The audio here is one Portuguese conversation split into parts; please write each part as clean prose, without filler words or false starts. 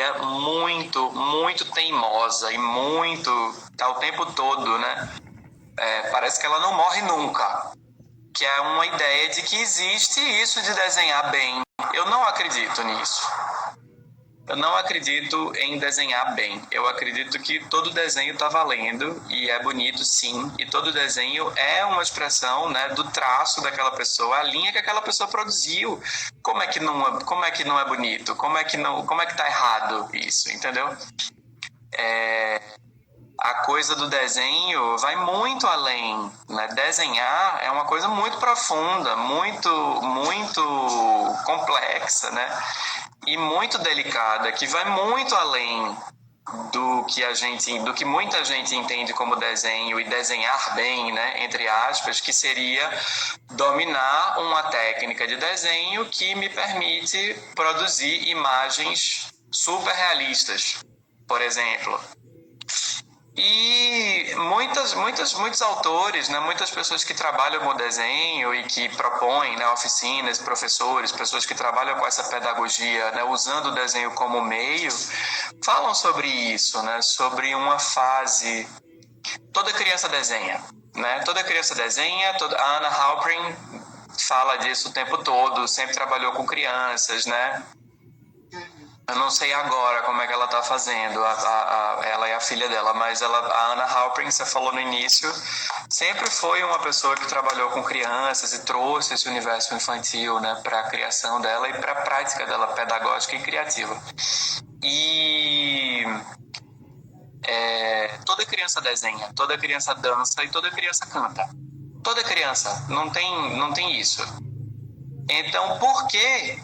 ideia muito, muito teimosa e muito, tá o tempo todo, né? Parece que ela não morre nunca, que é uma ideia de que existe isso de desenhar bem. Eu não acredito nisso. Eu não acredito em desenhar bem. Eu acredito que todo desenho está valendo e é bonito, sim. E todo desenho é uma expressão, né, do traço daquela pessoa, a linha que aquela pessoa produziu. Como é que não é bonito? Como é que está errado isso, entendeu? A coisa do desenho vai muito além, né? Desenhar é uma coisa muito profunda, muito, muito complexa, né? E muito delicada, que vai muito além do que muita gente entende como desenho e desenhar bem, né? Entre aspas, que seria dominar uma técnica de desenho que me permite produzir imagens super realistas, por exemplo. E muitos autores, né, muitas pessoas que trabalham com desenho e que propõem, né, oficinas, professores, pessoas que trabalham com essa pedagogia, né, usando o desenho como meio, falam sobre isso, né, sobre uma fase. Toda criança desenha, né? Toda criança desenha. A Anna Halprin fala disso o tempo todo, sempre trabalhou com crianças, né? Eu não sei agora como é que ela está fazendo, ela e a filha dela, mas a Anna Halprin, você falou no início, sempre foi uma pessoa que trabalhou com crianças e trouxe esse universo infantil, né, para a criação dela e para a prática dela pedagógica e criativa. E toda criança desenha, toda criança dança e toda criança canta. Toda criança, não tem isso. Então, por que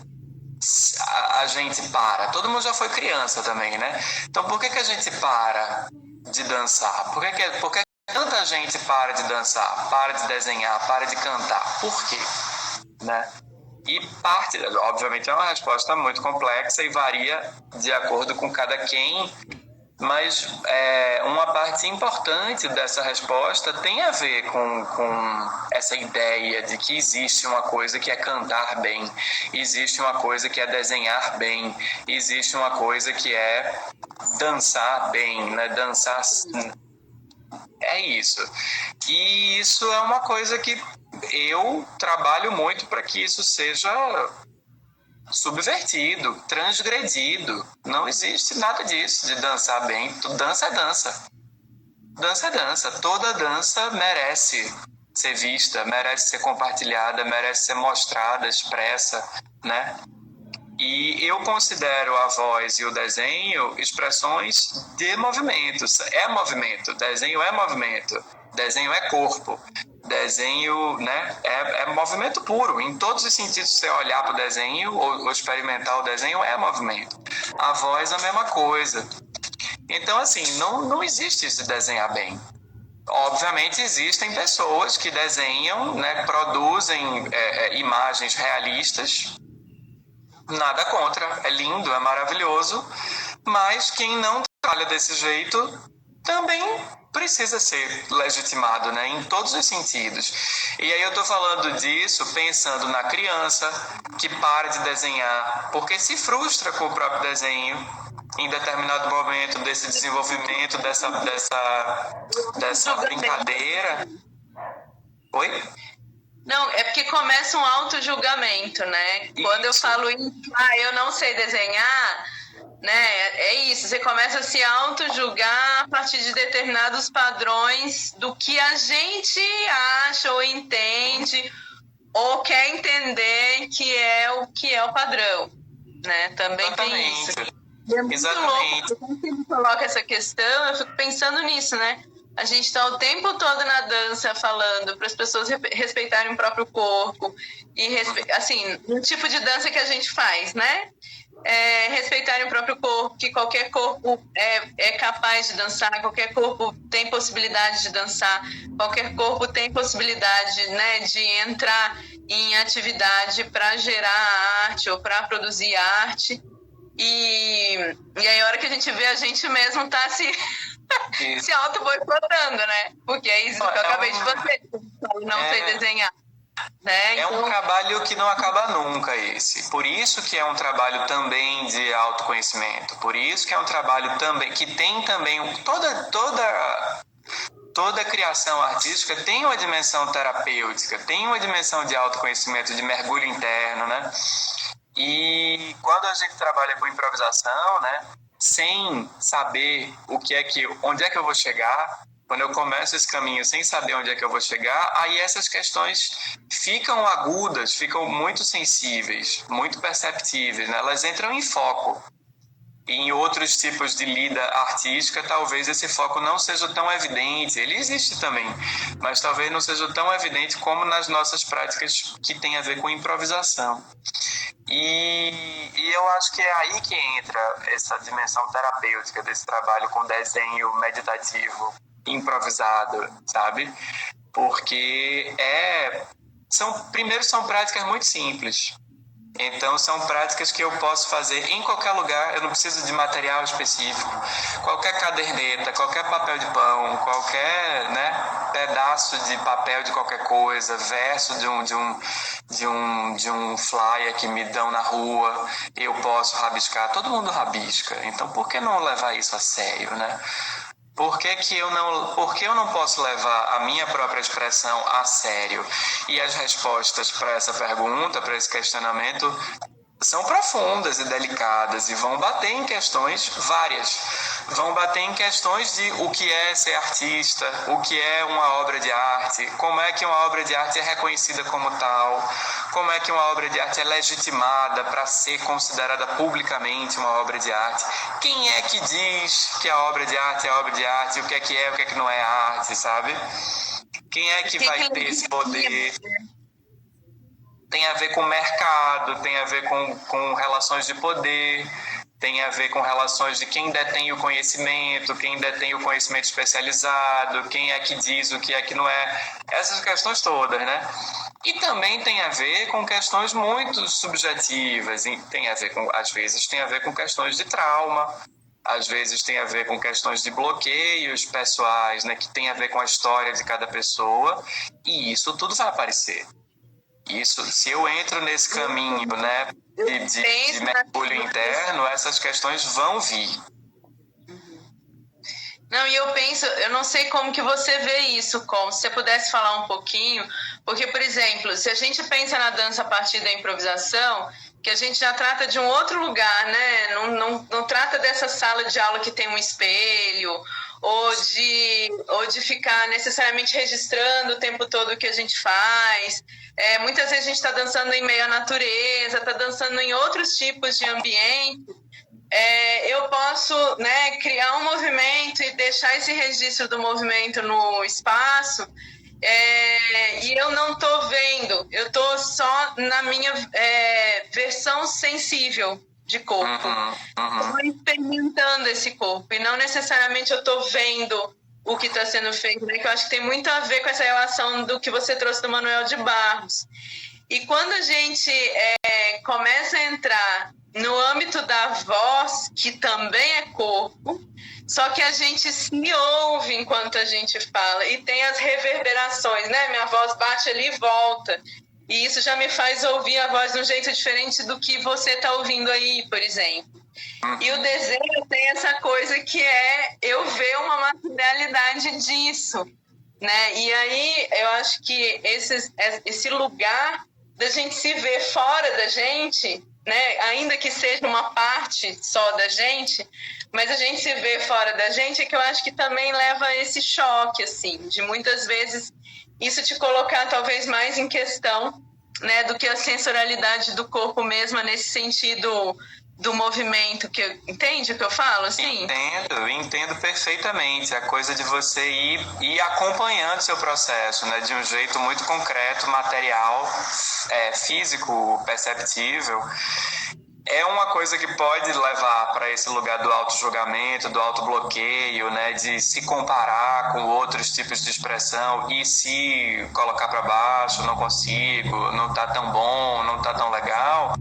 a gente para? Todo mundo já foi criança também, né? Então, por que a gente para de dançar? Por que tanta gente para de dançar, para de desenhar, para de cantar? Por quê? Né? E obviamente, é uma resposta muito complexa e varia de acordo com cada quem, mas uma parte importante dessa resposta tem a ver com essa ideia de que existe uma coisa que é cantar bem, existe uma coisa que é desenhar bem, existe uma coisa que é dançar bem, né? Dançar é isso. E isso é uma coisa que eu trabalho muito para que isso seja subvertido, transgredido. Não existe nada disso de dançar bem. Dança é dança. Dança é dança. Toda dança merece ser vista, merece ser compartilhada, merece ser mostrada, expressa, né? E eu considero a voz e o desenho expressões de movimentos. É movimento. Desenho é movimento. Desenho é corpo. Desenho, né, é movimento puro. Em todos os sentidos, você olhar para o desenho ou experimentar o desenho é movimento. A voz é a mesma coisa. Então, assim, não existe isso de desenhar bem. Obviamente, existem pessoas que desenham, né, produzem imagens realistas. Nada contra, é lindo, é maravilhoso. Mas quem não trabalha desse jeito também precisa ser legitimado, né, em todos os sentidos. E aí eu estou falando disso pensando na criança que para de desenhar porque se frustra com o próprio desenho em determinado momento desse desenvolvimento, dessa brincadeira. Oi? Não, é porque começa um auto-julgamento, né? Quando eu falo eu não sei desenhar, né? É isso, você começa a se auto-julgar a partir de determinados padrões do que a gente acha ou entende ou quer entender que é o padrão, né? Também tem isso. E é muito louco, quando você me coloca essa questão, eu fico pensando nisso, né? A gente está o tempo todo na dança falando para as pessoas respeitarem o próprio corpo e assim, o tipo de dança que a gente faz, né? Respeitarem o próprio corpo, que qualquer corpo é capaz de dançar, qualquer corpo tem possibilidade de dançar, qualquer corpo tem possibilidade, né, de entrar em atividade para gerar arte ou para produzir arte. E aí a hora que a gente vê, a gente mesmo tá se auto-boicotando, né? Porque é isso que eu acabei de fazer. Não sei desenhar. né? É um trabalho que não acaba nunca esse. Por isso que é um trabalho também de autoconhecimento. Por isso que é um trabalho também que tem também toda criação artística tem uma dimensão terapêutica, tem uma dimensão de autoconhecimento, de mergulho interno, né? E quando a gente trabalha com improvisação, né, sem saber onde é que eu vou chegar, quando eu começo esse caminho sem saber onde é que eu vou chegar, aí essas questões ficam agudas, ficam muito sensíveis, muito perceptíveis, né? Elas entram em foco. Em outros tipos de lida artística, talvez esse foco não seja tão evidente. Ele existe também, mas talvez não seja tão evidente como nas nossas práticas que tem a ver com improvisação. E eu acho que é aí que entra essa dimensão terapêutica desse trabalho com desenho meditativo, improvisado, sabe? Porque primeiro são práticas muito simples. Então, são práticas que eu posso fazer em qualquer lugar, eu não preciso de material específico. Qualquer caderneta, qualquer papel de pão, qualquer, né, pedaço de papel de qualquer coisa, verso de um flyer que me dão na rua, eu posso rabiscar. Todo mundo rabisca, então por que não levar isso a sério, né? Por que eu não posso levar a minha própria expressão a sério? E as respostas para essa pergunta, para esse questionamento, são profundas e delicadas e vão bater em questões várias. Vão bater em questões de o que é ser artista, o que é uma obra de arte, como é que uma obra de arte é reconhecida como tal, como é que uma obra de arte é legitimada para ser considerada publicamente uma obra de arte. Quem é que diz que a obra de arte é obra de arte, o que é que não é arte, sabe? Quem é que vai ter esse poder? Tem a ver com mercado, tem a ver com relações de poder, tem a ver com relações de quem detém o conhecimento, quem detém o conhecimento especializado, quem é que diz o que é que não é. Essas questões todas, né? E também tem a ver com questões muito subjetivas, às vezes tem a ver com questões de trauma, às vezes tem a ver com questões de bloqueios pessoais, né, que tem a ver com a história de cada pessoa, e isso tudo vai aparecer. Isso, se eu entro nesse caminho, né, de mergulho interno, essas questões vão vir. Não, e eu penso, eu não sei como que você vê isso, como se você pudesse falar um pouquinho, porque, por exemplo, se a gente pensa na dança a partir da improvisação, que a gente já trata de um outro lugar, né? Não trata dessa sala de aula que tem um espelho, ou de ficar necessariamente registrando o tempo todo o que a gente faz. Muitas vezes a gente está dançando em meio à natureza, está dançando em outros tipos de ambiente. Eu posso, né, criar um movimento e deixar esse registro do movimento no espaço, e eu não estou vendo, eu estou só na minha versão sensível de corpo. Eu estou experimentando esse corpo, e não necessariamente eu estou vendo o que está sendo feito, né? Que eu acho que tem muito a ver com essa relação do que você trouxe do Manuel de Barros. E quando a gente começa a entrar no âmbito da voz, que também é corpo, só que a gente se ouve enquanto a gente fala, e tem as reverberações, né? Minha voz bate ali e volta, e isso já me faz ouvir a voz de um jeito diferente do que você está ouvindo aí, por exemplo. E o desenho tem essa coisa que eu ver uma materialidade disso, né? E aí eu acho que esse lugar da gente se ver fora da gente, né? Ainda que seja uma parte só da gente, mas a gente se vê fora da gente, é que eu acho que também leva a esse choque, assim, de muitas vezes isso te colocar talvez mais em questão, né, do que a sensorialidade do corpo mesmo, nesse sentido do movimento, entende o que eu falo? Assim? Entendo perfeitamente. A coisa de você ir acompanhando seu processo, né, de um jeito muito concreto, material, físico, perceptível. É uma coisa que pode levar para esse lugar do auto-julgamento, do auto-bloqueio, né, de se comparar com outros tipos de expressão e se colocar para baixo, não consigo, não está tão bom, não está tão legal.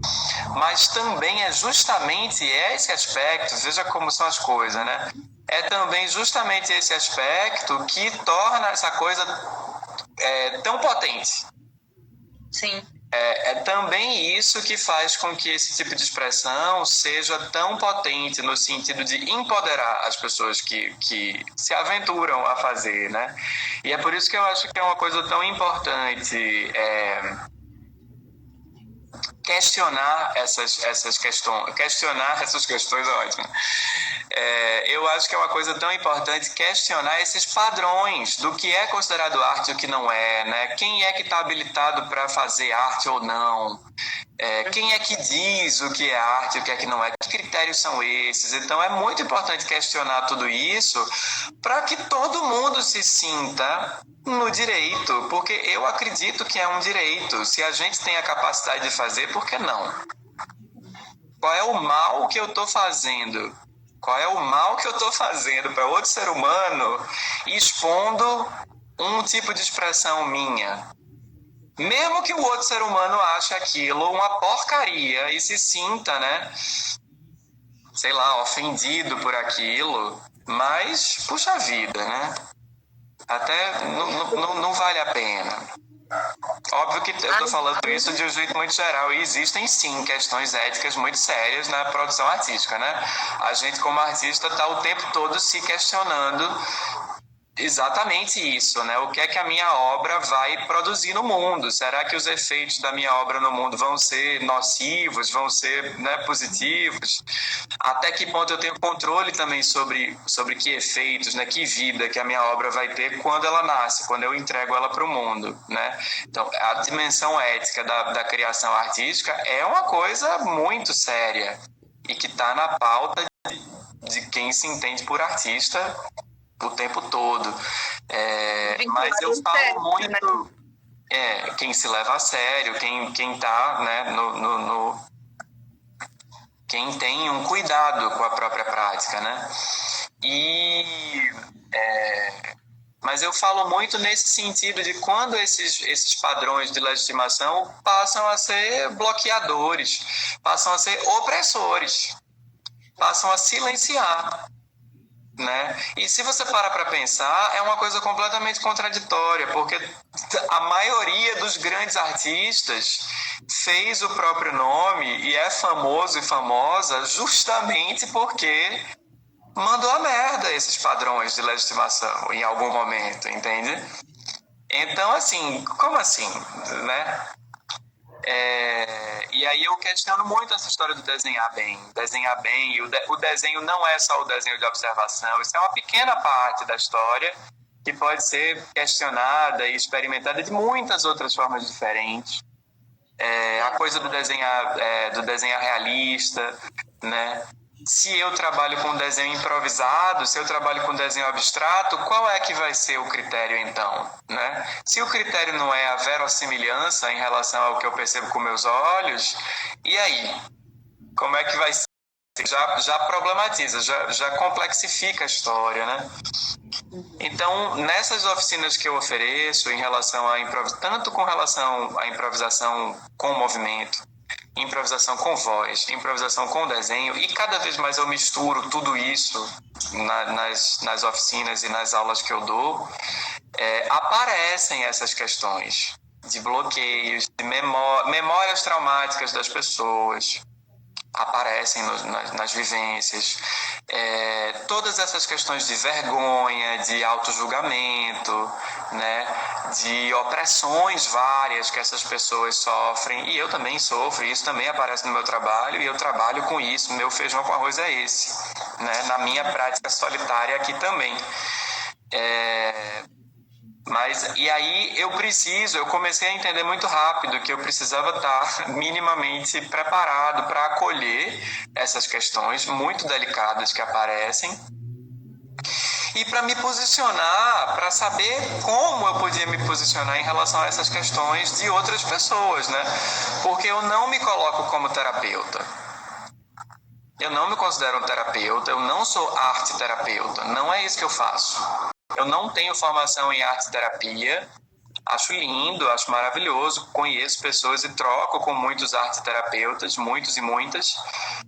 Mas também é justamente esse aspecto, veja como são as coisas, né? É também justamente esse aspecto que torna essa coisa tão potente. Sim. É também isso que faz com que esse tipo de expressão seja tão potente no sentido de empoderar as pessoas que se aventuram a fazer, né? E é por isso que eu acho que é uma coisa tão importante questionar essas questões, ótimo. Eu acho que é uma coisa tão importante questionar esses padrões do que é considerado arte e o que não é, né? Quem é que está habilitado para fazer arte ou não? Quem é que diz o que é arte e o que é que não é? Que critérios são esses? Então é muito importante questionar tudo isso para que todo mundo se sinta no direito, porque eu acredito que é um direito. Se a gente tem a capacidade de fazer, por que não? Qual é o mal que eu estou fazendo? Qual é o mal que eu estou fazendo para outro ser humano expondo um tipo de expressão minha? Mesmo que o outro ser humano ache aquilo uma porcaria e se sinta, né, sei lá, ofendido por aquilo, mas, puxa vida, né? Até não vale a pena. Óbvio que eu estou falando isso de um jeito muito geral e existem sim questões éticas muito sérias na produção artística, né? A gente como artista está o tempo todo se questionando exatamente isso, né? O que é que a minha obra vai produzir no mundo? Será que os efeitos da minha obra no mundo vão ser nocivos, vão ser, né, positivos? Até que ponto eu tenho controle também sobre que efeitos, né, que vida que a minha obra vai ter quando ela nasce, quando eu entrego ela para o mundo, né? Então, a dimensão ética da criação artística é uma coisa muito séria e que está na pauta de quem se entende por artista o tempo todo. Mas eu falo muito quem se leva a sério, quem tá, né, quem tem um cuidado com a própria prática, né? Mas eu falo muito nesse sentido de quando esses padrões de legitimação passam a ser bloqueadores, passam a ser opressores, passam a silenciar, né? E se você parar para pensar, é uma coisa completamente contraditória, porque a maioria dos grandes artistas fez o próprio nome e é famoso e famosa justamente porque mandou a merda esses padrões de legitimação em algum momento, entende? Então, assim, como assim, né? E aí eu questiono muito essa história do desenhar bem. Desenhar bem, o desenho não é só o desenho de observação, isso é uma pequena parte da história que pode ser questionada e experimentada de muitas outras formas diferentes. A coisa do desenhar realista, né? Se eu trabalho com desenho improvisado, se eu trabalho com desenho abstrato, qual é que vai ser o critério então, né? Se o critério não é a verossimilhança em relação ao que eu percebo com meus olhos, e aí? Como é que vai ser? Já problematiza, já complexifica a história, né? Então, nessas oficinas que eu ofereço em relação a tanto com relação à improvisação com movimento, improvisação com voz, improvisação com desenho, e cada vez mais eu misturo tudo isso nas oficinas e nas aulas que eu dou, aparecem essas questões de bloqueios, de memórias traumáticas das pessoas, aparecem nas vivências, todas essas questões de vergonha, de autojulgamento, né, de opressões várias que essas pessoas sofrem, e eu também sofro, e isso também aparece no meu trabalho, e eu trabalho com isso, meu feijão com arroz é esse, né, na minha prática solitária aqui também. E aí eu comecei a entender muito rápido que eu precisava estar minimamente preparado para acolher essas questões muito delicadas que aparecem e para me posicionar, para saber como eu podia me posicionar em relação a essas questões de outras pessoas, né? Porque eu não me coloco como terapeuta. Eu não me considero um terapeuta, eu não sou arte-terapeuta, não é isso que eu faço. Eu não tenho formação em arte-terapia, acho lindo, acho maravilhoso, conheço pessoas e troco com muitos arte-terapeutas, muitos e muitas,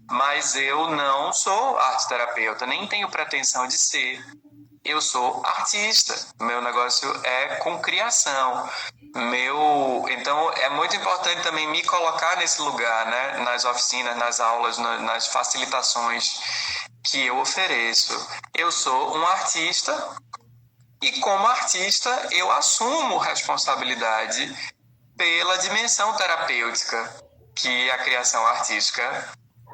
mas eu não sou arte-terapeuta, nem tenho pretensão de ser. Eu sou artista, meu negócio é com criação, Então é muito importante também me colocar nesse lugar, né? Nas oficinas, nas aulas, nas facilitações que eu ofereço. Eu sou um artista e, como artista, eu assumo responsabilidade pela dimensão terapêutica que a criação artística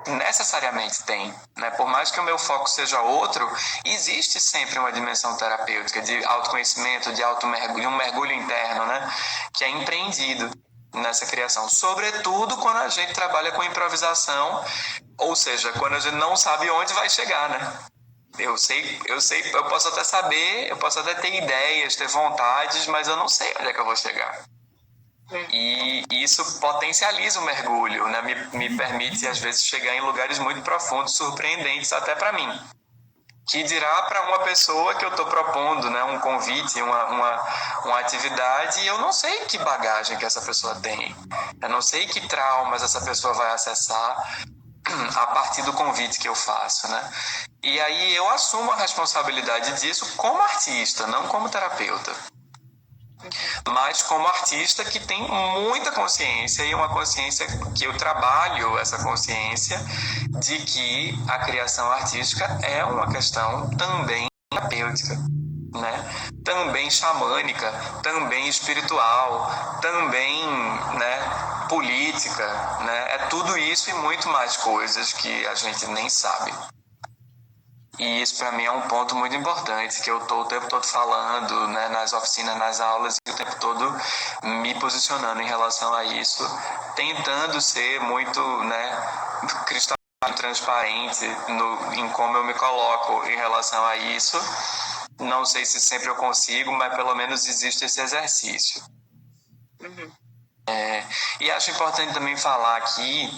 necessariamente tem, né? Por mais que o meu foco seja outro, existe sempre uma dimensão terapêutica de autoconhecimento, de um mergulho interno, né? Que é empreendido nessa criação, sobretudo quando a gente trabalha com improvisação, ou seja, quando a gente não sabe onde vai chegar, né? Eu posso até saber, eu posso até ter ideias, ter vontades, mas eu não sei onde é que eu vou chegar. E isso potencializa o mergulho, né? Me permite, às vezes, chegar em lugares muito profundos, surpreendentes até para mim. Que dirá para uma pessoa que eu estou propondo, né? Um convite, uma atividade, e eu não sei que bagagem que essa pessoa tem. Eu não sei que traumas essa pessoa vai acessar a partir do convite que eu faço, né? E aí eu assumo a responsabilidade disso como artista, não como terapeuta. Mas como artista que tem muita consciência, e uma consciência que eu trabalho, essa consciência de que a criação artística é uma questão também terapêutica, né? Também xamânica, também espiritual, também, né, política, né? É tudo isso e muito mais coisas que a gente nem sabe. E isso para mim é um ponto muito importante, que eu estou o tempo todo falando, né, nas oficinas, nas aulas, e o tempo todo me posicionando em relação a isso, tentando ser muito, né, cristalino, transparente em como eu me coloco em relação a isso. Não sei se sempre eu consigo, mas pelo menos existe esse exercício. E acho importante também falar aqui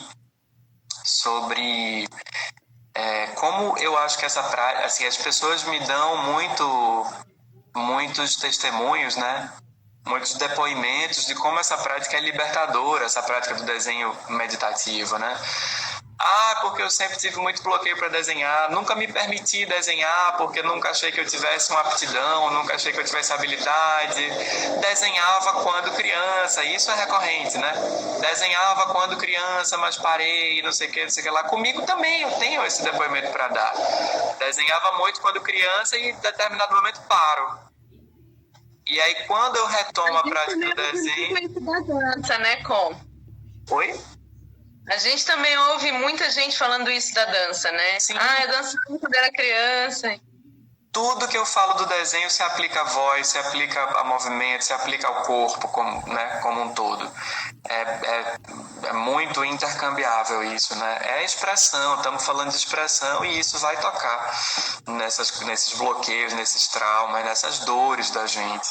sobre como eu acho que essa prática, assim, as pessoas me dão muitos testemunhos, né? Muitos depoimentos de como essa prática é libertadora, essa prática do desenho meditativo, né? Porque eu sempre tive muito bloqueio para desenhar, nunca me permiti desenhar porque nunca achei que eu tivesse uma aptidão, nunca achei que eu tivesse habilidade. Desenhava quando criança, isso é recorrente, né? Desenhava quando criança, mas parei, não sei o que lá. Comigo também eu tenho esse depoimento para dar. Desenhava muito quando criança e em determinado momento paro. E aí quando eu retomo a prática do desenho... Da dança, né, Com? Oi? A gente também ouve muita gente falando isso da dança, né? Sim. Eu dançava quando era criança. Tudo que eu falo do desenho se aplica à voz, se aplica a movimento, se aplica ao corpo como um todo. É muito intercambiável isso, né? É expressão, estamos falando de expressão e isso vai tocar nesses bloqueios, nesses traumas, nessas dores da gente.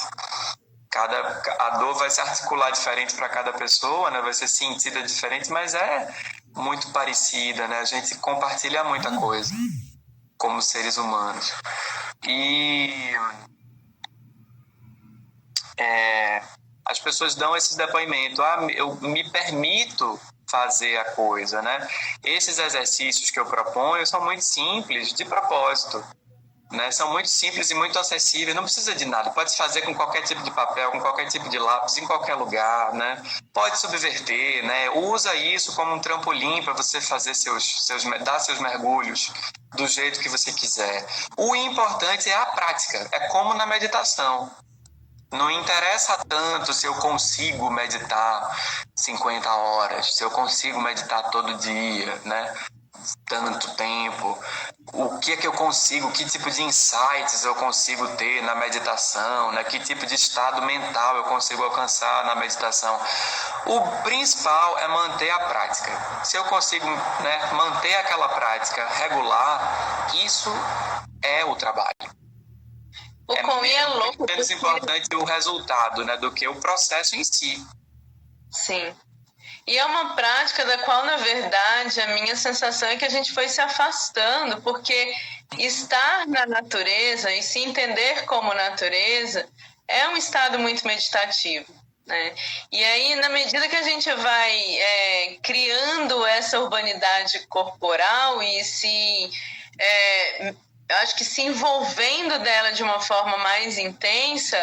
A dor vai se articular diferente para cada pessoa, né? Vai ser sentida diferente, mas é muito parecida, né? A gente compartilha muita coisa como seres humanos. E as pessoas dão esses depoimentos. Eu me permito fazer a coisa, né? Esses exercícios que eu proponho são muito simples, de propósito. Né, são muito simples e muito acessíveis, não precisa de nada, pode fazer com qualquer tipo de papel, com qualquer tipo de lápis, em qualquer lugar, né? Pode subverter, né? Usa isso como um trampolim para você fazer dar seus mergulhos do jeito que você quiser. O importante é a prática, é como na meditação. Não interessa tanto se eu consigo meditar 50 horas, se eu consigo meditar todo dia, né? Tanto tempo, o que é que eu consigo, que tipo de insights eu consigo ter na meditação, né? Que tipo de estado mental eu consigo alcançar na meditação. O principal é manter a prática. Se eu consigo, né, manter aquela prática regular, isso é o trabalho. louco. É menos importante o resultado, né, do que o processo em si. Sim. E é uma prática da qual, na verdade, a minha sensação é que a gente foi se afastando, porque estar na natureza e se entender como natureza é um estado muito meditativo, né? E aí, na medida que a gente vai criando essa urbanidade corporal e eu acho que se envolvendo dela de uma forma mais intensa,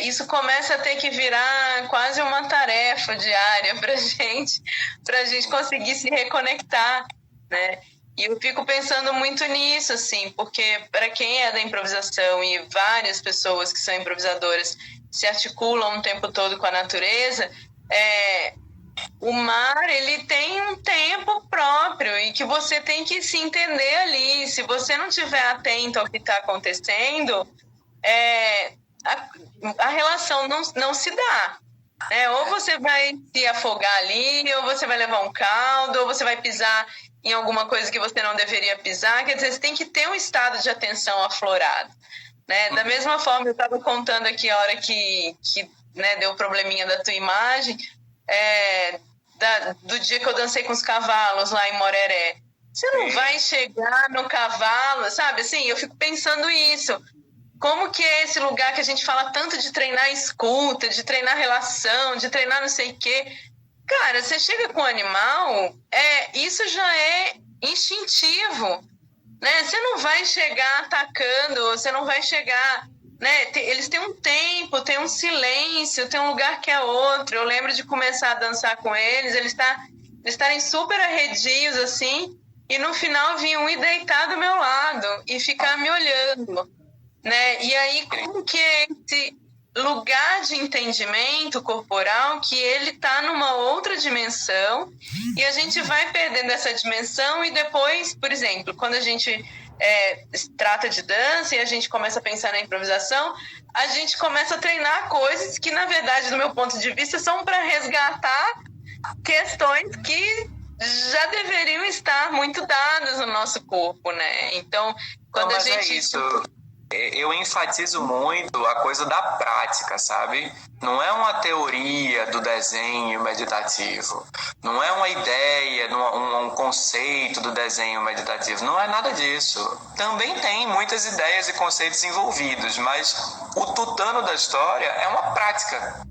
isso começa a ter que virar quase uma tarefa diária para a gente conseguir se reconectar, né? E eu fico pensando muito nisso, assim, porque para quem é da improvisação e várias pessoas que são improvisadoras se articulam o tempo todo com a natureza, o mar, ele tem um tempo próprio e que você tem que se entender ali. Se você não estiver atento ao que está acontecendo, a relação não se dá. Ou você vai se afogar ali, ou você vai levar um caldo, ou você vai pisar em alguma coisa que você não deveria pisar. Quer dizer, você tem que ter um estado de atenção aflorado. Né? Da mesma forma, eu estava contando aqui a hora que deu probleminha da tua imagem, do dia que eu dancei com os cavalos lá em Moreré. Você não vai chegar no cavalo, sabe? Assim, eu fico pensando isso. Como que é esse lugar que a gente fala tanto de treinar escuta, de treinar relação, de treinar não sei o quê? Cara, você chega com o animal, isso já é instintivo, né? Você não vai chegar atacando, você não vai chegar... Né? Eles têm um tempo, tem um silêncio, tem um lugar que é outro. Eu lembro de começar a dançar com eles, eles estarem super arredios, assim, e no final vir um ir deitar do meu lado e ficar me olhando, né? E aí, como que é esse lugar de entendimento corporal que ele está numa outra dimensão e a gente vai perdendo essa dimensão e depois, por exemplo, quando a gente... trata de dança e a gente começa a pensar na improvisação, a gente começa a treinar coisas que, na verdade, do meu ponto de vista, são para resgatar questões que já deveriam estar muito dadas no nosso corpo, né? Então, quando a gente... É isso. Eu enfatizo muito a coisa da prática, sabe? Não é uma teoria do desenho meditativo, não é uma ideia, um conceito do desenho meditativo, não é nada disso. Também tem muitas ideias e conceitos envolvidos, mas o tutano da história é uma prática.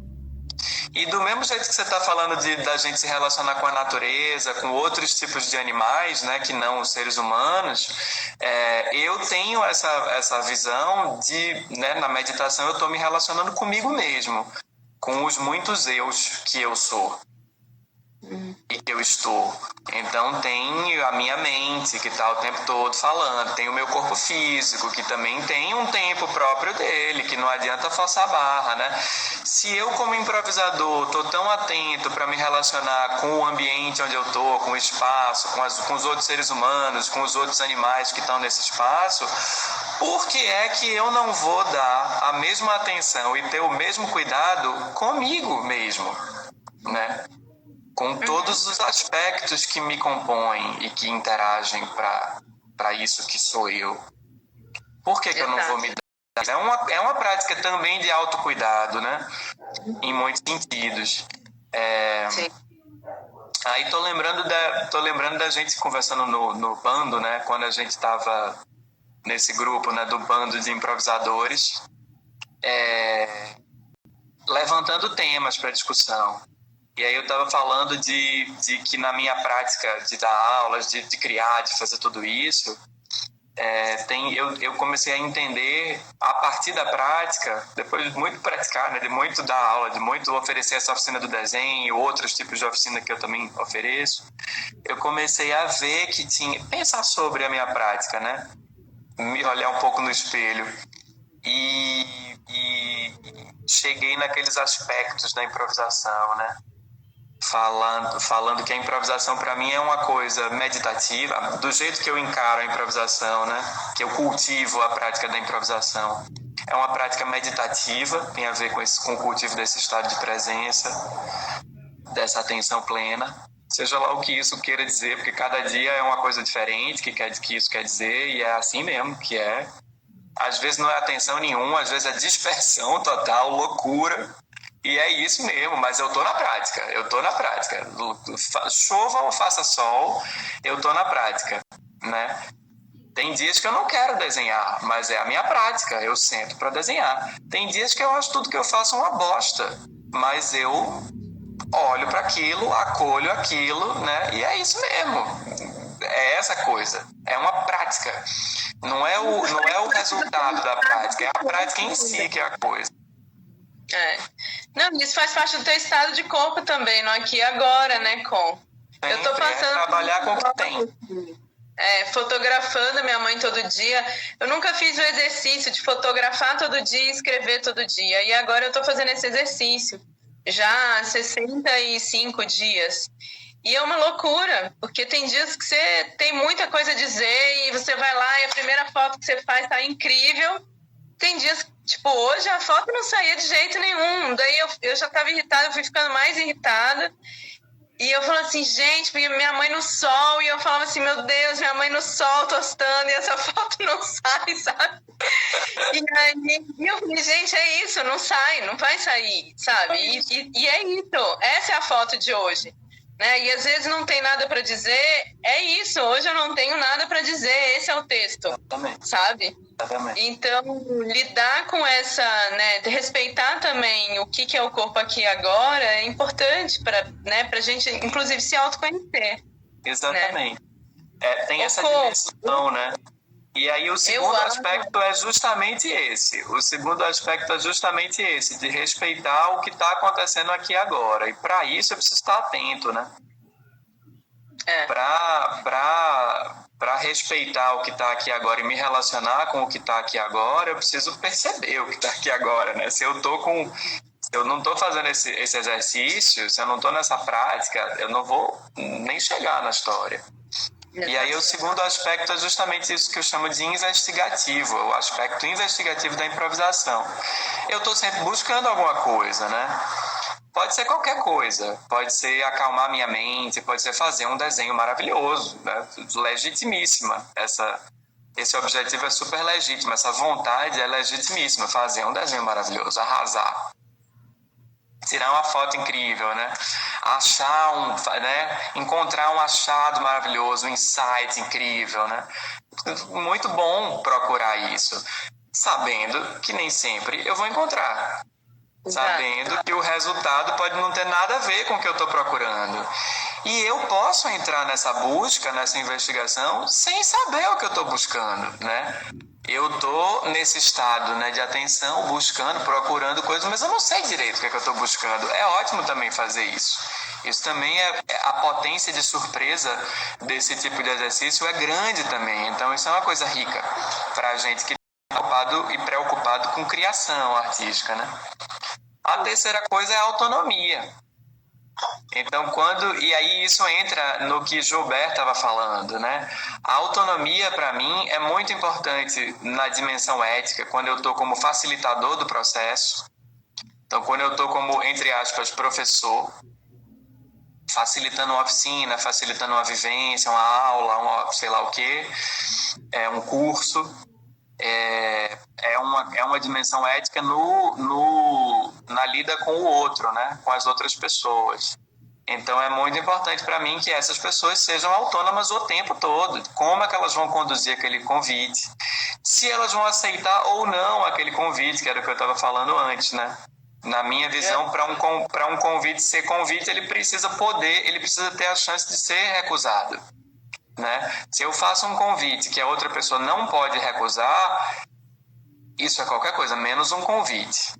E do mesmo jeito que você está falando da gente se relacionar com a natureza, com outros tipos de animais, né, que não os seres humanos, eu tenho essa visão de, né, na meditação eu estou me relacionando comigo mesmo, com os muitos eus que eu sou e que eu estou. Então tem a minha mente que está o tempo todo falando, tem o meu corpo físico que também tem um tempo próprio dele, que não adianta forçar a barra, né? Se eu como improvisador estou tão atento para me relacionar com o ambiente onde eu estou, com o espaço, com os outros seres humanos, com os outros animais que estão nesse espaço, por que é que eu não vou dar a mesma atenção e ter o mesmo cuidado comigo mesmo, né? Com todos os aspectos que me compõem e que interagem para isso que sou eu. Por que eu não vou me dar? É uma prática também de autocuidado, né? Em muitos sentidos. Sim. Aí tô lembrando da gente conversando no bando, né? Quando a gente estava nesse grupo, né, do bando de improvisadores, levantando temas para discussão. E aí eu estava falando de que na minha prática de dar aulas, de criar, de fazer tudo isso, eu comecei a entender a partir da prática, depois de muito praticar, né, de muito dar aula, de muito oferecer essa oficina do desenho e outros tipos de oficina que eu também ofereço, eu comecei a ver que pensar sobre a minha prática, né, me olhar um pouco no espelho e cheguei naqueles aspectos da improvisação, né? Falando que a improvisação para mim é uma coisa meditativa, do jeito que eu encaro a improvisação, né? Que eu cultivo a prática da improvisação. É uma prática meditativa, tem a ver com o cultivo desse estado de presença, dessa atenção plena, seja lá o que isso queira dizer, porque cada dia é uma coisa diferente que isso quer dizer, e é assim mesmo que é. Às vezes não é atenção nenhuma, às vezes é dispersão total, loucura. E é isso mesmo, mas eu tô na prática. Chova ou faça sol, eu tô na prática, né? Tem dias que eu não quero desenhar, mas é a minha prática, eu sento para desenhar. Tem dias que eu acho tudo que eu faço uma bosta, mas eu olho para aquilo, acolho aquilo, né? E é isso mesmo. É essa coisa. É uma prática. Não é o resultado da prática, é a prática em si que é a coisa. É. Não, isso faz parte do teu estado de corpo também, no aqui e agora, né, Com? Eu tô passando... trabalhar com o que tem. Fotografando minha mãe todo dia. Eu nunca fiz o exercício de fotografar todo dia e escrever todo dia. E agora eu tô fazendo esse exercício já há 65 dias. E é uma loucura, porque tem dias que você tem muita coisa a dizer e você vai lá e a primeira foto que você faz tá incrível. Tem dias, tipo, hoje a foto não saía de jeito nenhum. Daí eu já tava irritada, eu fui ficando mais irritada. E eu falo assim, gente, porque minha mãe no sol, e eu falava assim, meu Deus, minha mãe no sol tostando, e essa foto não sai, sabe? E aí eu falei, gente, é isso, não sai, não vai sair, sabe? E é isso, essa é a foto de hoje. Né? E às vezes não tem nada para dizer, é isso, hoje eu não tenho nada para dizer, esse é o texto, Exatamente. sabe? Exatamente. Então, lidar com essa, né, respeitar também o que é o corpo aqui e agora é importante para, né, a gente, inclusive, se autoconhecer. Exatamente. Né? Tem essa dimensão, né? E aí o segundo aspecto é justamente esse. O segundo aspecto é justamente esse, de respeitar o que está acontecendo aqui agora. E para isso eu preciso estar atento, né? Para respeitar o que está aqui agora e me relacionar com o que está aqui agora, eu preciso perceber o que está aqui agora, né? Se eu não estou fazendo esse exercício, se eu não estou nessa prática, eu não vou nem chegar na história. E aí o segundo aspecto é justamente isso que eu chamo de investigativo, o aspecto investigativo da improvisação. Eu estou sempre buscando alguma coisa, né? Pode ser qualquer coisa, pode ser acalmar minha mente, pode ser fazer um desenho maravilhoso, né? Legitimíssima. Esse objetivo é super legítimo, essa vontade é legitimíssima, fazer um desenho maravilhoso, arrasar. Tirar uma foto incrível, né? Encontrar um achado maravilhoso, um insight incrível, né? Muito bom procurar isso, sabendo que nem sempre eu vou encontrar. Sabendo que o resultado pode não ter nada a ver com o que eu estou procurando. E eu posso entrar nessa busca, nessa investigação, sem saber o que eu estou buscando, né? Eu estou nesse estado, né, de atenção, buscando, procurando coisas, mas eu não sei direito o que eu estou buscando. É ótimo também fazer isso. Isso também a potência de surpresa desse tipo de exercício é grande também. Então isso é uma coisa rica para a gente que está ocupado e preocupado com criação artística, né? A terceira coisa é a autonomia. Então, e aí isso entra no que Joubert estava falando, né? A autonomia, para mim, é muito importante na dimensão ética, quando eu estou como facilitador do processo. Então, quando eu estou como, entre aspas, professor, facilitando uma oficina, facilitando uma vivência, uma aula, sei lá o quê, um curso, é uma dimensão ética na lida com o outro, né? Com as outras pessoas. Então é muito importante para mim que essas pessoas sejam autônomas o tempo todo. Como é que elas vão conduzir aquele convite? Se elas vão aceitar ou não aquele convite, que era o que eu estava falando antes, né? Na minha visão, para um convite ser convite, ele precisa ter a chance de ser recusado, né? Se eu faço um convite que a outra pessoa não pode recusar, isso é qualquer coisa, menos um convite.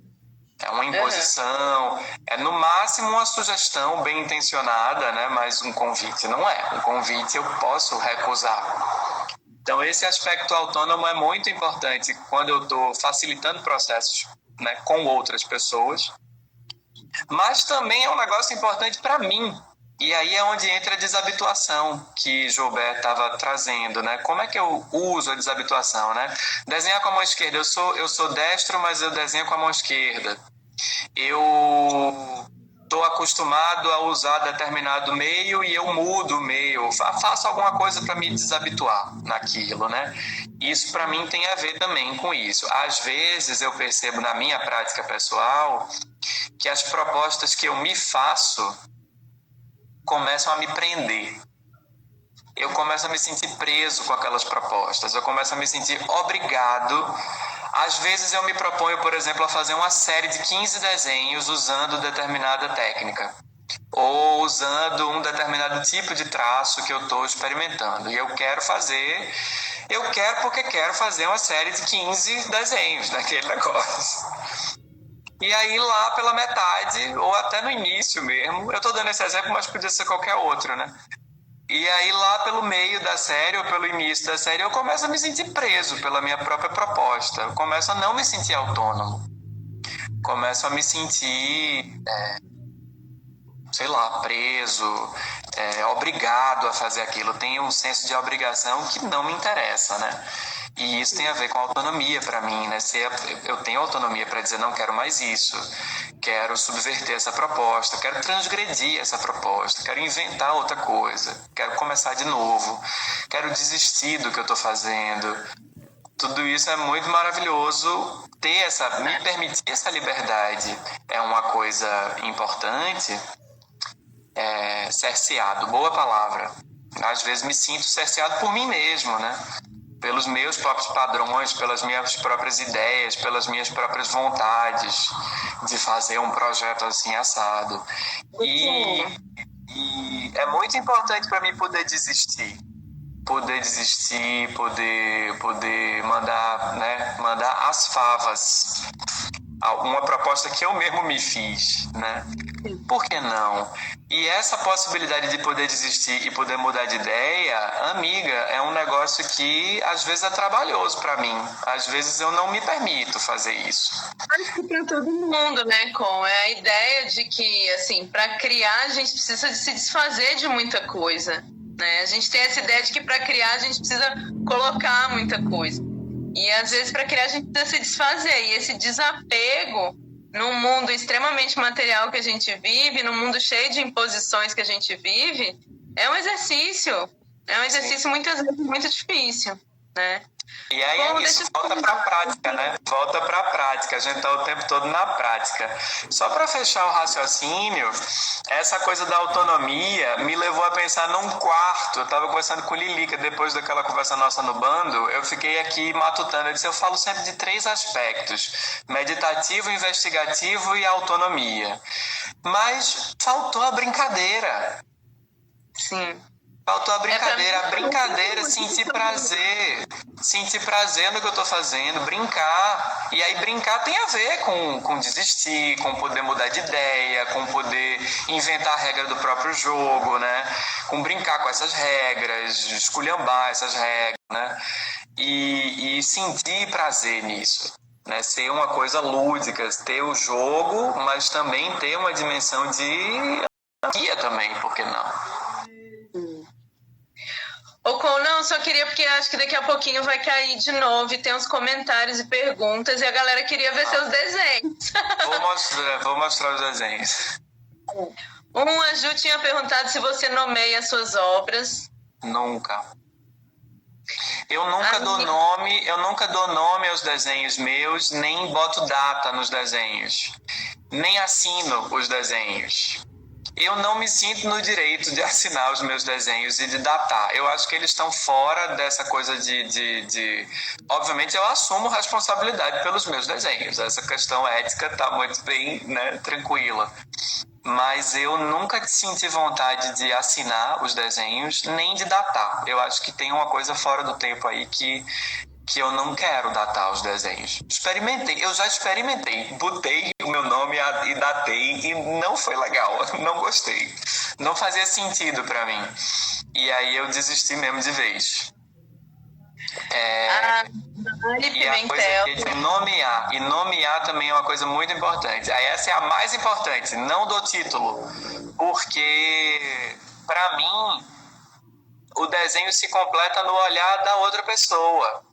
É uma imposição, é no máximo uma sugestão bem intencionada, né? Mas um convite não é. Um convite eu posso recusar. Então esse aspecto autônomo é muito importante quando eu estou facilitando processos, né, com outras pessoas. Mas também é um negócio importante para mim. E aí é onde entra a desabituação que Joubert estava trazendo, né? Como é que eu uso a desabituação, né? Desenhar com a mão esquerda. Eu sou destro, mas eu desenho com a mão esquerda. Eu estou acostumado a usar determinado meio e eu mudo o meio. Faço alguma coisa para me desabituar naquilo, né? Isso para mim tem a ver também com isso. Às vezes eu percebo na minha prática pessoal que as propostas que eu me faço começam a me prender. Eu começo a me sentir preso com aquelas propostas. Eu começo a me sentir obrigado. Às vezes eu me proponho, por exemplo, a fazer uma série de 15 desenhos usando determinada técnica. Ou usando um determinado tipo de traço que eu estou experimentando. E eu quero porque quero fazer uma série de 15 desenhos daquele negócio. E aí lá pela metade, ou até no início mesmo, eu tô dando esse exemplo, mas podia ser qualquer outro, né? E aí lá pelo meio da série, ou pelo início da série, eu começo a me sentir preso pela minha própria proposta. Eu começo a não me sentir autônomo. Começo a me sentir, sei lá, preso, obrigado a fazer aquilo. Tenho um senso de obrigação que não me interessa, né? E isso tem a ver com autonomia para mim, né? Eu tenho autonomia para dizer não quero mais isso, quero subverter essa proposta, quero transgredir essa proposta, quero inventar outra coisa, quero começar de novo, quero desistir do que eu estou fazendo. Tudo isso é muito maravilhoso. Me permitir essa liberdade é uma coisa importante. Cerceado, boa palavra. Às vezes me sinto cerceado por mim mesmo, né? Pelos meus próprios padrões, pelas minhas próprias ideias, pelas minhas próprias vontades de fazer um projeto assim assado. E é muito importante para mim poder desistir, poder mandar as favas. Uma proposta que eu mesmo me fiz, né? Por que não? E essa possibilidade de poder desistir e poder mudar de ideia, amiga, é um negócio que às vezes é trabalhoso para mim. Às vezes eu não me permito fazer isso. Acho que para todo mundo, né, Com? É a ideia de que, assim, para criar a gente precisa de se desfazer de muita coisa, né? A gente tem essa ideia de que para criar a gente precisa colocar muita coisa. E às vezes para criar a gente precisa se desfazer. E esse desapego num mundo extremamente material que a gente vive, num mundo cheio de imposições que a gente vive, é um exercício. É um exercício muitas vezes muito difícil, né? E aí isso, volta para a prática, né? Volta para a prática, a gente está o tempo todo na prática. Só para fechar o raciocínio, essa coisa da autonomia me levou a pensar num quarto. Eu estava conversando com Lilica, depois daquela conversa nossa no bando, eu fiquei aqui matutando. Eu falo sempre de 3 aspectos: meditativo, investigativo e autonomia. Mas faltou a brincadeira. Sim. Faltou a brincadeira, sentir prazer no que eu estou fazendo, brincar. E aí brincar tem a ver com desistir, com poder mudar de ideia, com poder inventar a regra do próprio jogo, né? Com brincar com essas regras, esculhambar essas regras, né? E sentir prazer nisso, né? Ser uma coisa lúdica, ter o jogo, mas também ter uma dimensão de guia também, por que não? Não, só queria, porque acho que daqui a pouquinho vai cair de novo e tem uns comentários e perguntas e a galera queria ver seus desenhos. Vou mostrar os desenhos. A Ju tinha perguntado se você nomeia suas obras. Nunca. Eu nunca dou nome aos desenhos meus, nem boto data nos desenhos, nem assino os desenhos. Eu não me sinto no direito de assinar os meus desenhos e de datar. Eu acho que eles estão fora dessa coisa de... Obviamente, eu assumo responsabilidade pelos meus desenhos. Essa questão ética está muito bem, né, tranquila. Mas eu nunca senti vontade de assinar os desenhos, nem de datar. Eu acho que tem uma coisa fora do tempo aí que eu não quero datar os desenhos. Eu já experimentei, botei o meu nome e datei e não foi legal, não gostei. Não fazia sentido para mim. E aí eu desisti mesmo de vez. E a coisa aqui de nomear. E nomear também é uma coisa muito importante. Aí essa é a mais importante, não do título. Porque, para mim, o desenho se completa no olhar da outra pessoa.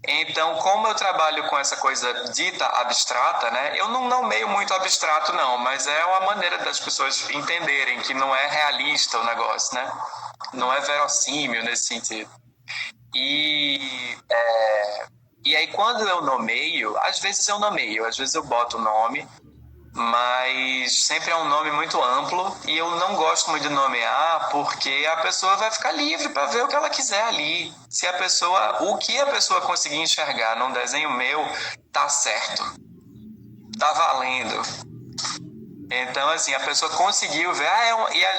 Então, como eu trabalho com essa coisa dita abstrata, né? Eu não nomeio muito abstrato, não, mas é uma maneira das pessoas entenderem que não é realista o negócio, né? Não é verossímil nesse sentido. E aí, quando eu nomeio, às vezes eu boto o nome, mas sempre é um nome muito amplo e eu não gosto muito de nomear porque a pessoa vai ficar livre para ver o que ela quiser ali. O que a pessoa conseguir enxergar num desenho meu, tá certo, tá valendo. Então, assim, a pessoa conseguiu ver,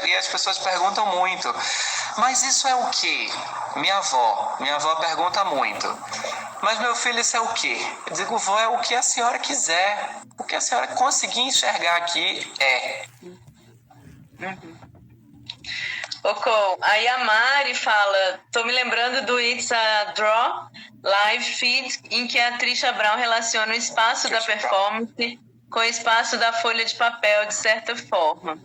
e as pessoas perguntam muito, mas isso é o quê? Minha avó pergunta muito. Mas, meu filho, isso é o quê? Eu digo, vó, é o que a senhora quiser. O que a senhora conseguir enxergar aqui é. Aí a Mari fala, tô me lembrando do It's a Draw live feed, em que a Trisha Brown relaciona o espaço da performance com o espaço da folha de papel, de certa forma.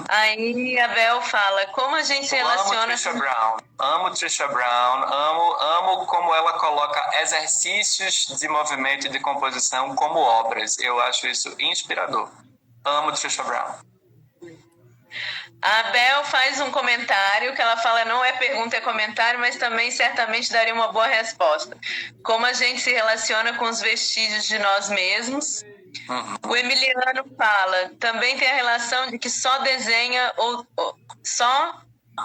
Aí a Bel fala, como a gente se relaciona... Amo Trisha Brown, amo como ela coloca exercícios de movimento e de composição como obras. Eu acho isso inspirador. Amo Trisha Brown. A Bel faz um comentário que ela fala, não é pergunta, é comentário, mas também certamente daria uma boa resposta. Como a gente se relaciona com os vestígios de nós mesmos. O Emiliano fala, também tem a relação de que só desenha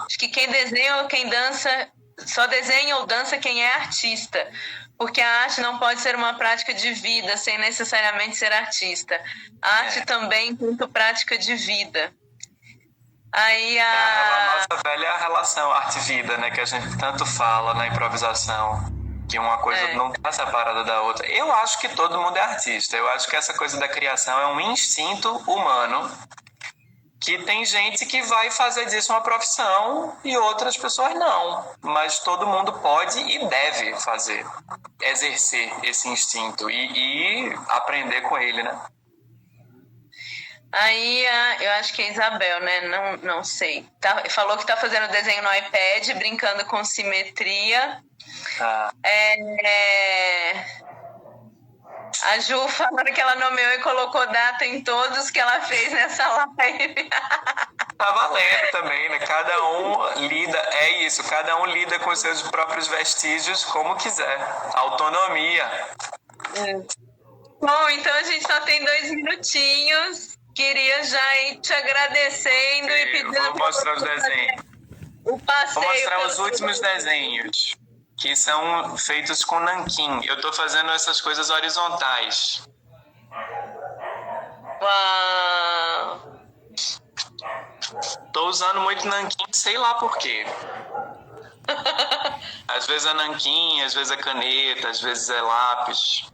acho que quem desenha ou quem dança, só desenha ou dança quem é artista. Porque a arte não pode ser uma prática de vida sem necessariamente ser artista. A arte também é muito prática de vida. Aí a nossa velha relação arte-vida, né, que a gente tanto fala na improvisação, que uma coisa não está separada da outra. Eu acho que todo mundo é artista. Eu acho que essa coisa da criação é um instinto humano, que tem gente que vai fazer disso uma profissão e outras pessoas não. Mas todo mundo pode e deve exercer esse instinto e aprender com ele, né? Aí, eu acho que é Isabel, né? Não sei. Falou que tá fazendo desenho no iPad, brincando com simetria. A Ju falando que ela nomeou e colocou data em todos que ela fez nessa live. Tá valendo também, né? Cada um lida com seus próprios vestígios como quiser. Autonomia. Bom, então a gente só tem 2 minutinhos. Queria já ir te agradecendo e pedindo... Vou mostrar os desenhos. O passeio. Vou mostrar os últimos desenhos, que são feitos com nanquim. Eu tô fazendo essas coisas horizontais. Uau! Tô usando muito nanquim, sei lá por quê. Às vezes é nanquim, às vezes é caneta, às vezes é lápis.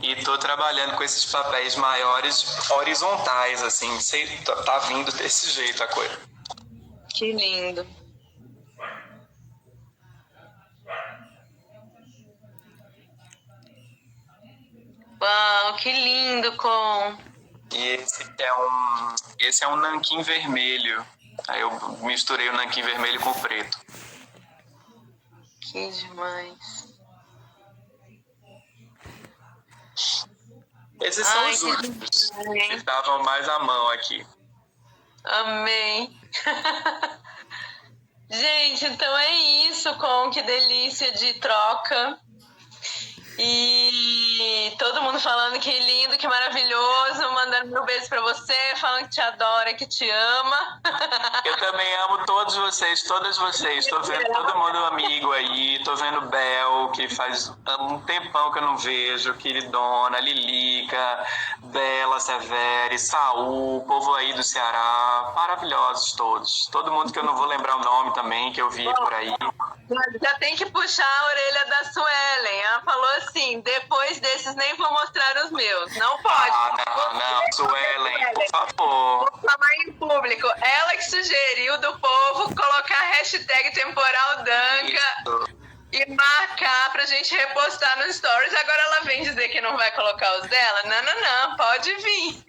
E tô trabalhando com esses papéis maiores, horizontais, assim. Tá vindo desse jeito a coisa. Que lindo. Uau, que lindo, Com. E esse é um nanquim vermelho. Aí eu misturei o nanquim vermelho com o preto. Que demais. Esses são os últimos, que estavam mais à mão aqui. Amei. Gente, então é isso, Com, que delícia de troca. E todo mundo falando que lindo, que maravilhoso, mandando mil beijos pra você, falando que te adora, que te ama. Eu também amo todos vocês, todas vocês. Tô vendo todo mundo amigo aí, tô vendo Bel, que faz um tempão que eu não vejo, queridona, Lilica, Bela, Severi, Saul, povo aí do Ceará, maravilhosos todos. Todo mundo que eu não vou lembrar o nome também, que eu vi por aí. Já tem que puxar a orelha da Suelen. Ela falou assim, depois desses nem vou mostrar os meus. Não pode. Não, Suelen, por favor. Vou falar em público. Ela que sugeriu do povo colocar a hashtag temporal Danca e marcar pra gente repostar nos stories. Agora ela vem dizer que não vai colocar os dela? Não, pode vir.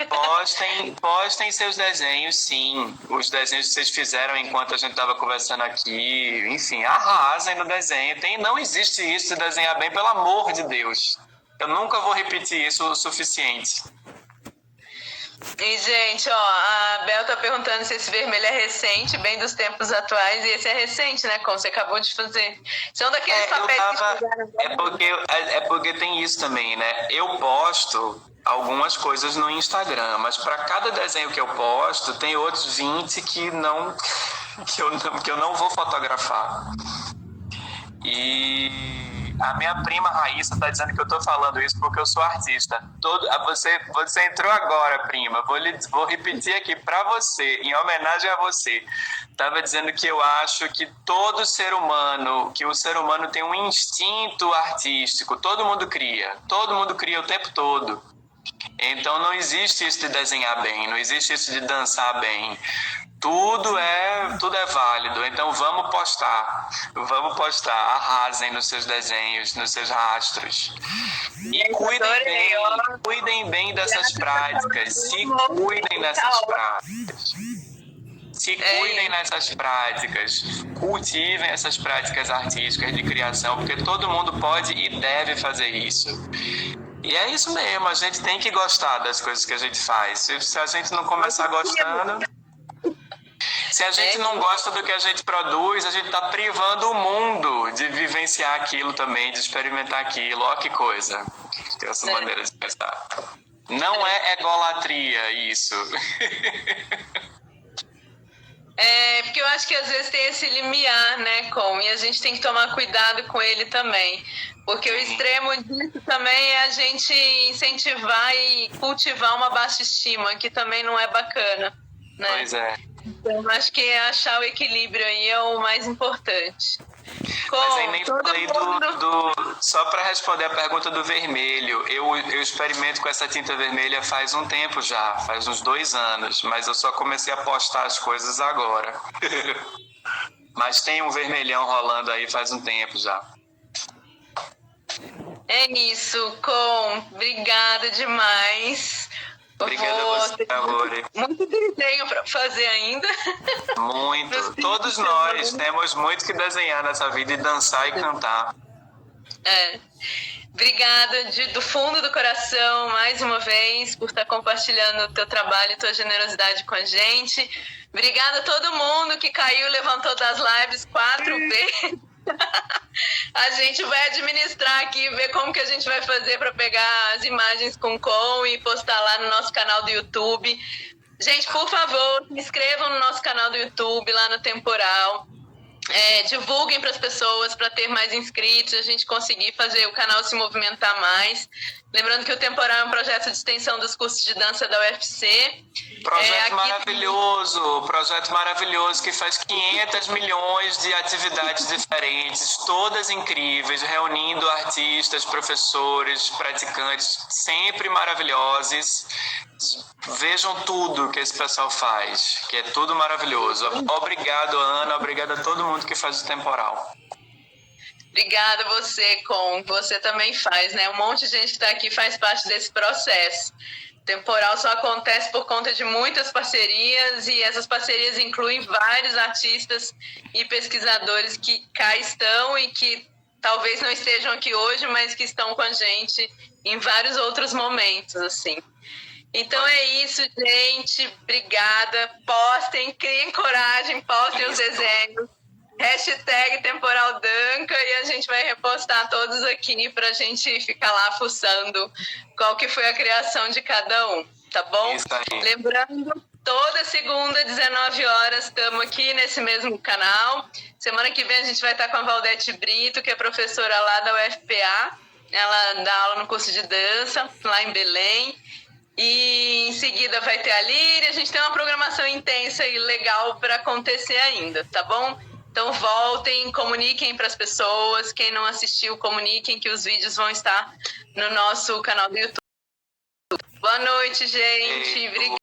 Postem seus desenhos, sim. Os desenhos que vocês fizeram enquanto a gente estava conversando aqui. Enfim, arrasem no desenho. Não existe isso de desenhar bem, pelo amor de Deus. Eu nunca vou repetir isso o suficiente. E, gente, a Bel tá perguntando se esse vermelho é recente, bem dos tempos atuais, e esse é recente, né, Como você acabou de fazer. São daqueles papéis que é porque tem isso também, né? Eu posto algumas coisas no Instagram, mas para cada desenho que eu posto, tem outros 20 que eu não vou fotografar. E A minha prima Raíssa está dizendo que eu estou falando isso porque eu sou artista. Você entrou agora, prima. Vou repetir aqui para você, em homenagem a você. Estava dizendo que eu acho que todo ser humano, que o ser humano tem um instinto artístico. Todo mundo cria o tempo todo. Então não existe isso de desenhar bem, não existe isso de dançar bem. Tudo é válido, então vamos postar, arrasem nos seus desenhos, nos seus rastros. E cuidem bem dessas práticas, se cuidem nessas práticas. Se cuidem nessas práticas, cultivem essas práticas artísticas de criação, porque todo mundo pode e deve fazer isso. E é isso mesmo, a gente tem que gostar das coisas que a gente faz. Se a gente não começar gostando... Se a gente não gosta do que a gente produz, a gente está privando o mundo de vivenciar aquilo também, de experimentar aquilo. Olha que coisa. Tem essa maneira de pensar. Não é egolatria isso. Porque eu acho que às vezes tem esse limiar, né, e a gente tem que tomar cuidado com ele também. Porque o extremo disso também é a gente incentivar e cultivar uma baixa estima, que também não é bacana, né? Pois é. Então, acho que achar o equilíbrio aí é o mais importante. Mas aí nem falei só para responder a pergunta do vermelho, eu experimento com essa tinta vermelha faz um tempo já, faz uns 2 anos, mas eu só comecei a postar as coisas agora. Mas tem um vermelhão rolando aí faz um tempo já. É isso, obrigada demais. Obrigada a você, amor. Muito desenho para fazer ainda. Muito. Todos nós temos muito que desenhar nessa vida e dançar e cantar. Obrigada do fundo do coração, mais uma vez, por estar compartilhando o teu trabalho e tua generosidade com a gente. Obrigada a todo mundo que caiu e levantou das lives 4 vezes. A gente vai administrar aqui, ver como que a gente vai fazer para pegar as imagens com e postar lá no nosso canal do YouTube. Gente, por favor, se inscrevam no nosso canal do YouTube, lá no Temporal. Divulguem para as pessoas, para ter mais inscritos, a gente conseguir fazer o canal se movimentar mais. Lembrando que o Temporal é um projeto de extensão dos cursos de dança da UFC. Projeto maravilhoso que faz 500 milhões de atividades diferentes, todas incríveis, reunindo artistas, professores, praticantes, sempre maravilhosos. Vejam tudo que esse pessoal faz, que é tudo maravilhoso. Obrigado, Ana, obrigado a todo mundo que faz o Temporal. Obrigada a você, você também faz, né? Um monte de gente que está aqui faz parte desse processo. O Temporal só acontece por conta de muitas parcerias e essas parcerias incluem vários artistas e pesquisadores que cá estão e que talvez não estejam aqui hoje, mas que estão com a gente em vários outros momentos, assim. Então é isso, gente. Obrigada. Postem, criem coragem, postem os desenhos. #TemporalDanca e a gente vai repostar todos aqui pra gente ficar lá fuçando qual que foi a criação de cada um, tá bom? Isso aí. Lembrando, toda segunda, 19 horas, estamos aqui nesse mesmo canal. Semana que vem a gente vai estar com a Valdete Brito, que é professora lá da UFPA. Ela dá aula no curso de dança, lá em Belém. E em seguida vai ter a Líria. A gente tem uma programação intensa e legal para acontecer ainda, tá bom? Então voltem, comuniquem para as pessoas. Quem não assistiu, comuniquem que os vídeos vão estar no nosso canal do YouTube. Boa noite, gente. Obrigada.